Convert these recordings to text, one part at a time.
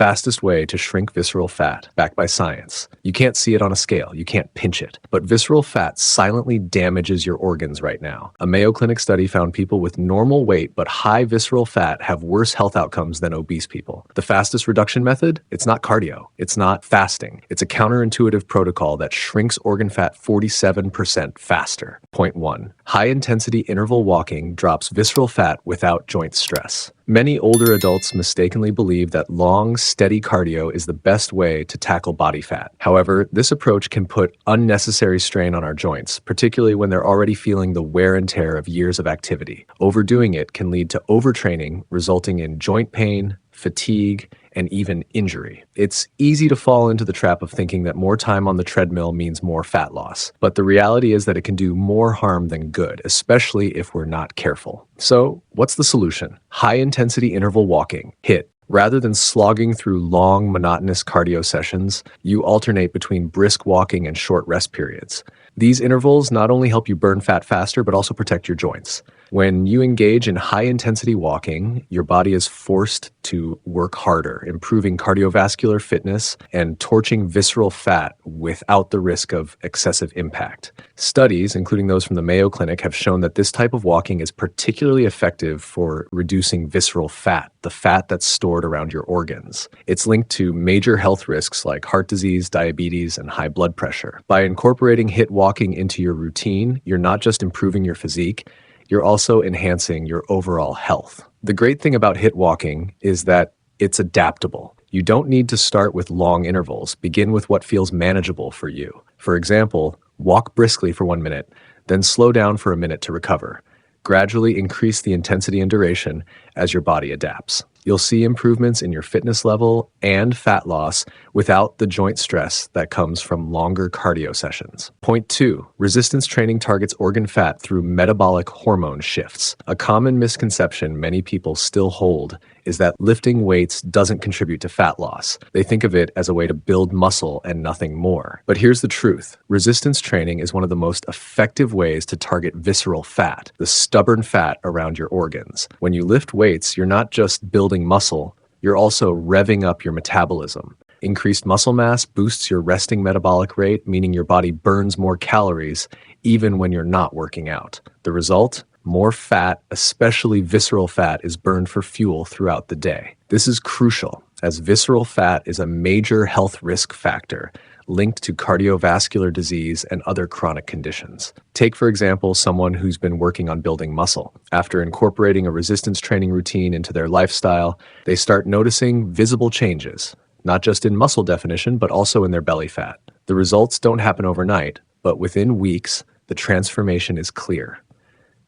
fastest way to shrink visceral fat, backed by science. You can't see it on a scale, you can't pinch it. But visceral fat silently damages your organs right now. A Mayo Clinic study found people with normal weight but high visceral fat have worse health outcomes than obese people. The fastest reduction method? It's not cardio. It's not fasting. It's a counterintuitive protocol that shrinks organ fat 47% faster. Point 1. High-intensity interval walking drops visceral fat without joint stress. Many older adults mistakenly believe that long, steady cardio is the best way to tackle body fat. However, this approach can put unnecessary strain on our joints, particularly when they're already feeling the wear and tear of years of activity. Overdoing it can lead to overtraining, resulting in joint pain, fatigue, and even injury. It's easy to fall into the trap of thinking that more time on the treadmill means more fat loss, but the reality is that it can do more harm than good, especially if we're not careful. So, what's the solution? High-intensity interval walking, HIIT. Rather than slogging through long, monotonous cardio sessions, you alternate between brisk walking and short rest periods. These intervals not only help you burn fat faster, but also protect your joints. When you engage in high-intensity walking, your body is forced to work harder, improving cardiovascular fitness and torching visceral fat without the risk of excessive impact. Studies, including those from the Mayo Clinic, have shown that this type of walking is particularly effective for reducing visceral fat, the fat that's stored around your organs. It's linked to major health risks like heart disease, diabetes, and high blood pressure. By incorporating HIIT walking into your routine, you're not just improving your physique, you're also enhancing your overall health. The great thing about HIIT walking is that it's adaptable. You don't need to start with long intervals. Begin with what feels manageable for you. For example, walk briskly for 1 minute, then slow down for a minute to recover. Gradually increase the intensity and duration as your body adapts. You'll see improvements in your fitness level and fat loss without the joint stress that comes from longer cardio sessions. Point 2. Resistance training targets organ fat through metabolic hormone shifts. A common misconception many people still hold is that lifting weights doesn't contribute to fat loss. They think of it as a way to build muscle and nothing more. But here's the truth. Resistance training is one of the most effective ways to target visceral fat, the stubborn fat around your organs. When you lift weights, you're not just building muscle, you're also revving up your metabolism. Increased muscle mass boosts your resting metabolic rate, meaning your body burns more calories even when you're not working out. The result? More fat, especially visceral fat, is burned for fuel throughout the day. This is crucial, as visceral fat is a major health risk factor linked to cardiovascular disease and other chronic conditions. Take, for example, someone who's been working on building muscle. After incorporating a resistance training routine into their lifestyle, they start noticing visible changes, not just in muscle definition, but also in their belly fat. The results don't happen overnight, but within weeks, the transformation is clear.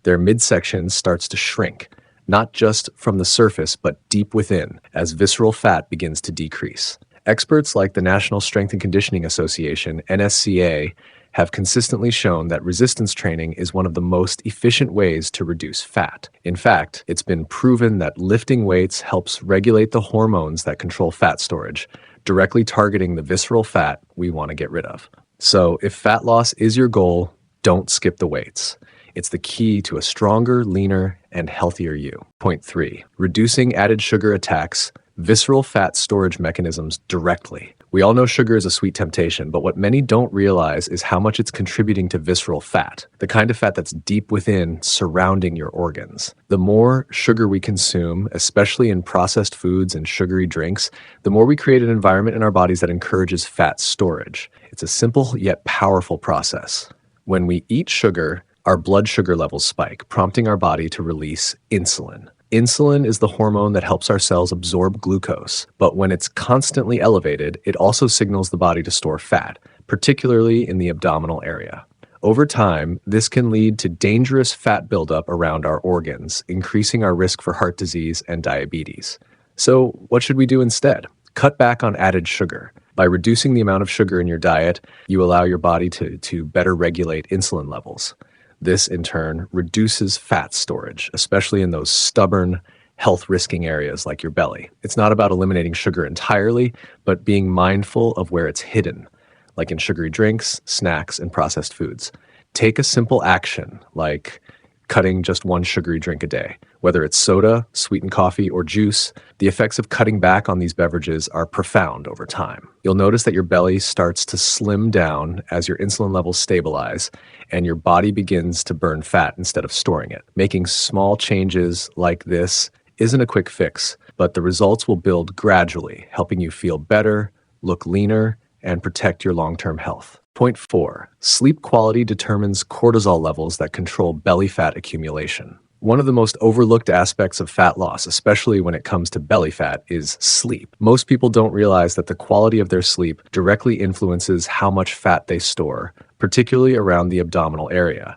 Their midsection starts to shrink, not just from the surface, but deep within, as visceral fat begins to decrease. Experts like the National Strength and Conditioning Association, NSCA, have consistently shown that resistance training is one of the most efficient ways to reduce fat. In fact, it's been proven that lifting weights helps regulate the hormones that control fat storage, directly targeting the visceral fat we want to get rid of. So, if fat loss is your goal, don't skip the weights. It's the key to a stronger, leaner, and healthier you. Point 3. Reducing added sugar attacks visceral fat storage mechanisms directly. We all know sugar is a sweet temptation, but what many don't realize is how much it's contributing to visceral fat, the kind of fat that's deep within, surrounding your organs. The more sugar we consume, especially in processed foods and sugary drinks, the more we create an environment in our bodies that encourages fat storage. It's a simple yet powerful process. When we eat sugar, our blood sugar levels spike, prompting our body to release insulin. Insulin is the hormone that helps our cells absorb glucose, but when it's constantly elevated, it also signals the body to store fat, particularly in the abdominal area. Over time, this can lead to dangerous fat buildup around our organs, increasing our risk for heart disease and diabetes. So, what should we do instead? Cut back on added sugar. By reducing the amount of sugar in your diet, you allow your body to better regulate insulin levels. This, in turn, reduces fat storage, especially in those stubborn, health-risking areas like your belly. It's not about eliminating sugar entirely, but being mindful of where it's hidden, like in sugary drinks, snacks, and processed foods. Take a simple action, like cutting just one sugary drink a day. Whether it's soda, sweetened coffee, or juice, the effects of cutting back on these beverages are profound over time. You'll notice that your belly starts to slim down as your insulin levels stabilize and your body begins to burn fat instead of storing it. Making small changes like this isn't a quick fix, but the results will build gradually, helping you feel better, look leaner, and protect your long-term health. Point 4. Sleep quality determines cortisol levels that control belly fat accumulation. One of the most overlooked aspects of fat loss, especially when it comes to belly fat, is sleep. Most people don't realize that the quality of their sleep directly influences how much fat they store, particularly around the abdominal area.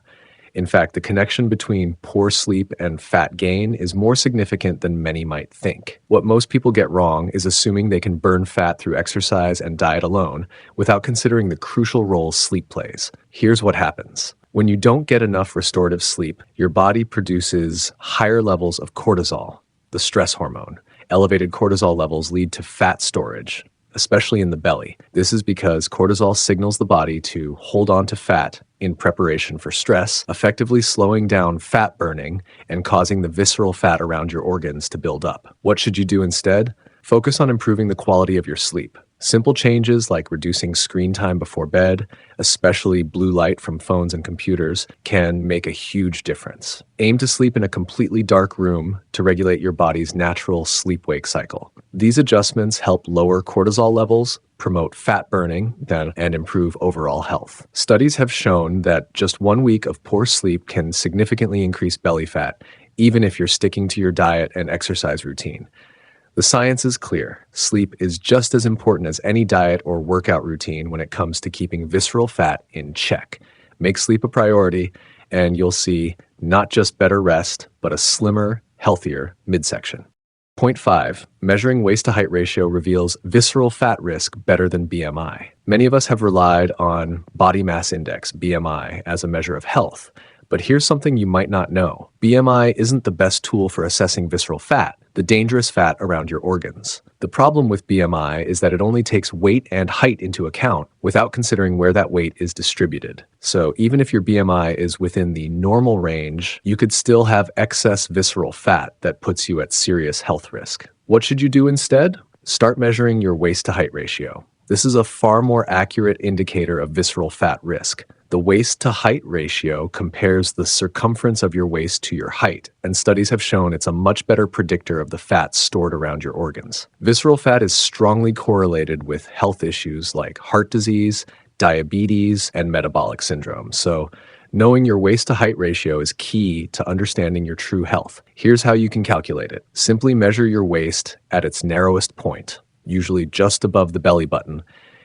In fact, the connection between poor sleep and fat gain is more significant than many might think. What most people get wrong is assuming they can burn fat through exercise and diet alone without considering the crucial role sleep plays. Here's what happens. When you don't get enough restorative sleep, your body produces higher levels of cortisol, the stress hormone. Elevated cortisol levels lead to fat storage, especially in the belly. This is because cortisol signals the body to hold on to fat in preparation for stress, effectively slowing down fat burning and causing the visceral fat around your organs to build up. What should you do instead? Focus on improving the quality of your sleep. Simple changes like reducing screen time before bed, especially blue light from phones and computers, can make a huge difference. Aim to sleep in a completely dark room to regulate your body's natural sleep-wake cycle. These adjustments help lower cortisol levels, promote fat burning, and improve overall health. Studies have shown that just 1 week of poor sleep can significantly increase belly fat, even if you're sticking to your diet and exercise routine. The science is clear. Sleep is just as important as any diet or workout routine when it comes to keeping visceral fat in check. Make sleep a priority, and you'll see not just better rest, but a slimmer, healthier midsection. Point 5. Measuring waist-to-height ratio reveals visceral fat risk better than BMI. Many of us have relied on body mass index, BMI, as a measure of health. But here's something you might not know. BMI isn't the best tool for assessing visceral fat, the dangerous fat around your organs. The problem with BMI is that it only takes weight and height into account without considering where that weight is distributed. So even if your BMI is within the normal range, you could still have excess visceral fat that puts you at serious health risk. What should you do instead? Start measuring your waist-to-height ratio. This is a far more accurate indicator of visceral fat risk. The waist-to-height ratio compares the circumference of your waist to your height, and studies have shown it's a much better predictor of the fat stored around your organs. Visceral fat is strongly correlated with health issues like heart disease, diabetes, and metabolic syndrome. So knowing your waist-to-height ratio is key to understanding your true health. Here's how you can calculate it. Simply measure your waist at its narrowest point, usually just above the belly button,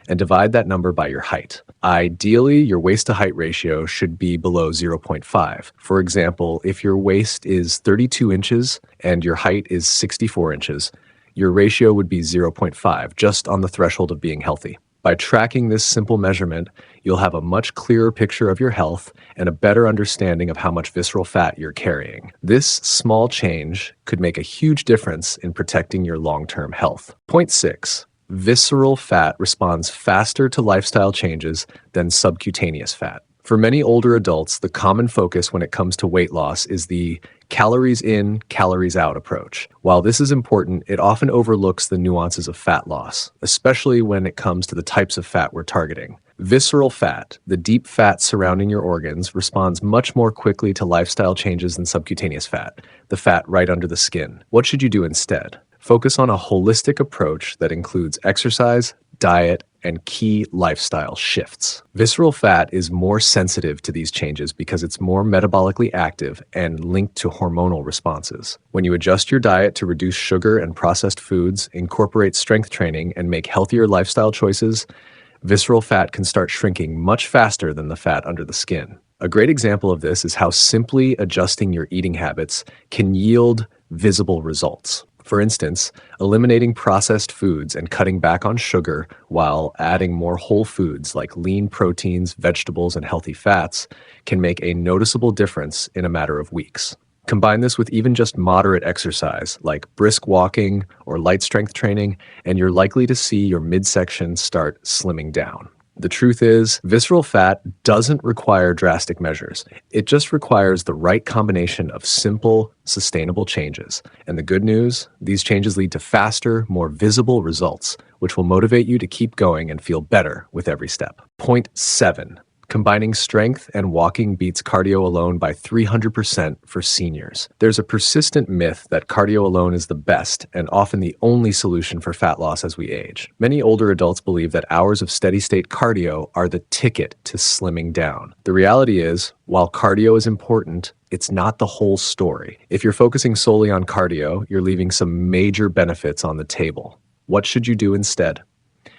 and divide that number by your height. Ideally, your waist-to-height ratio should be below 0.5. For example, if your waist is 32 inches and your height is 64 inches, your ratio would be 0.5, just on the threshold of being healthy. By tracking this simple measurement, you'll have a much clearer picture of your health and a better understanding of how much visceral fat you're carrying. This small change could make a huge difference in protecting your long-term health. Point 6. Visceral fat responds faster to lifestyle changes than subcutaneous fat. For many older adults, the common focus when it comes to weight loss is the calories in, calories out approach. While this is important, it often overlooks the nuances of fat loss, especially when it comes to the types of fat we're targeting. Visceral fat, the deep fat surrounding your organs, responds much more quickly to lifestyle changes than subcutaneous fat, the fat right under the skin. What should you do instead? Focus on a holistic approach that includes exercise, diet, and key lifestyle shifts. Visceral fat is more sensitive to these changes because it's more metabolically active and linked to hormonal responses. When you adjust your diet to reduce sugar and processed foods, incorporate strength training, and make healthier lifestyle choices, visceral fat can start shrinking much faster than the fat under the skin. A great example of this is how simply adjusting your eating habits can yield visible results. For instance, eliminating processed foods and cutting back on sugar while adding more whole foods like lean proteins, vegetables, and healthy fats can make a noticeable difference in a matter of weeks. Combine this with even just moderate exercise like brisk walking or light strength training, and you're likely to see your midsection start slimming down. The truth is, visceral fat doesn't require drastic measures. It just requires the right combination of simple, sustainable changes. And the good news, these changes lead to faster, more visible results, which will motivate you to keep going and feel better with every step. Point 7. Combining strength and walking beats cardio alone by 300% for seniors. There's a persistent myth that cardio alone is the best and often the only solution for fat loss as we age. Many older adults believe that hours of steady-state cardio are the ticket to slimming down. The reality is, while cardio is important, it's not the whole story. If you're focusing solely on cardio, you're leaving some major benefits on the table. What should you do instead?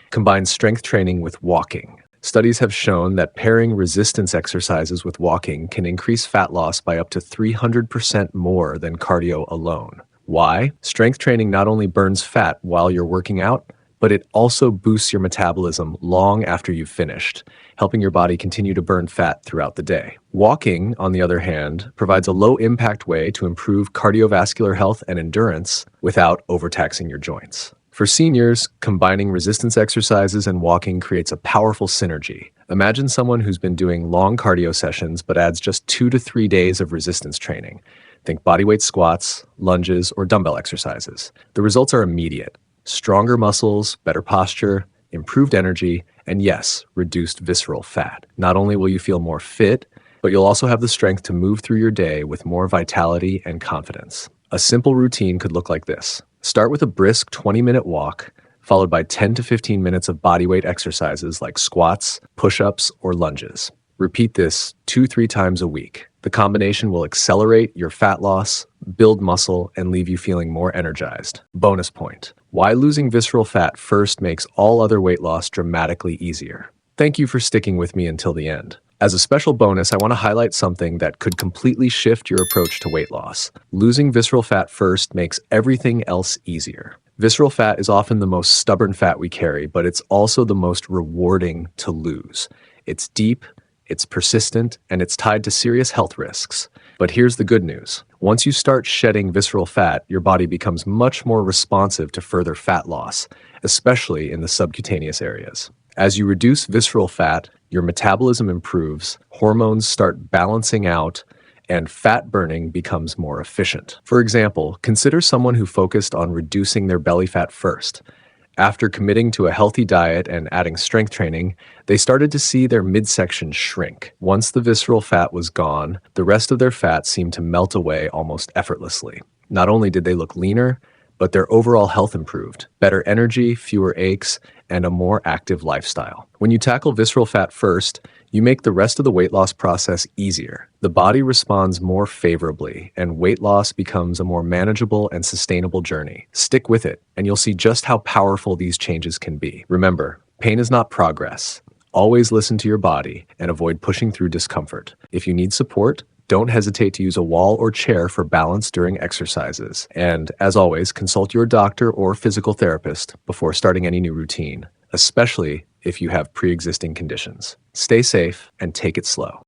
Combine strength training with walking. Studies have shown that pairing resistance exercises with walking can increase fat loss by up to 300% more than cardio alone. Why? Strength training not only burns fat while you're working out, but it also boosts your metabolism long after you've finished, helping your body continue to burn fat throughout the day. Walking, on the other hand, provides a low-impact way to improve cardiovascular health and endurance without overtaxing your joints. For seniors, combining resistance exercises and walking creates a powerful synergy. Imagine someone who's been doing long cardio sessions but adds just 2 to 3 days of resistance training. Think bodyweight squats, lunges, or dumbbell exercises. The results are immediate. Stronger muscles, better posture, improved energy, and yes, reduced visceral fat. Not only will you feel more fit, but you'll also have the strength to move through your day with more vitality and confidence. A simple routine could look like this. Start with a brisk 20-minute walk, followed by 10 to 15 minutes of bodyweight exercises like squats, push-ups, or lunges. Repeat this 2-3 times a week. The combination will accelerate your fat loss, build muscle, and leave you feeling more energized. Bonus point. Why losing visceral fat first makes all other weight loss dramatically easier. Thank you for sticking with me until the end. As a special bonus, I want to highlight something that could completely shift your approach to weight loss. Losing visceral fat first makes everything else easier. Visceral fat is often the most stubborn fat we carry, but it's also the most rewarding to lose. It's deep, it's persistent, and it's tied to serious health risks. But here's the good news. Once you start shedding visceral fat, your body becomes much more responsive to further fat loss, especially in the subcutaneous areas. As you reduce visceral fat, your metabolism improves, hormones start balancing out, and fat burning becomes more efficient. For example, consider someone who focused on reducing their belly fat first. After committing to a healthy diet and adding strength training, they started to see their midsection shrink. Once the visceral fat was gone, the rest of their fat seemed to melt away almost effortlessly. Not only did they look leaner, but their overall health improved. Better energy, fewer aches, and a more active lifestyle. When you tackle visceral fat first, you make the rest of the weight loss process easier. The body responds more favorably, and weight loss becomes a more manageable and sustainable journey. Stick with it, and you'll see just how powerful these changes can be. Remember, pain is not progress. Always listen to your body and avoid pushing through discomfort. If you need support, don't hesitate to use a wall or chair for balance during exercises. And as always, consult your doctor or physical therapist before starting any new routine, especially if you have pre-existing conditions. Stay safe and take it slow.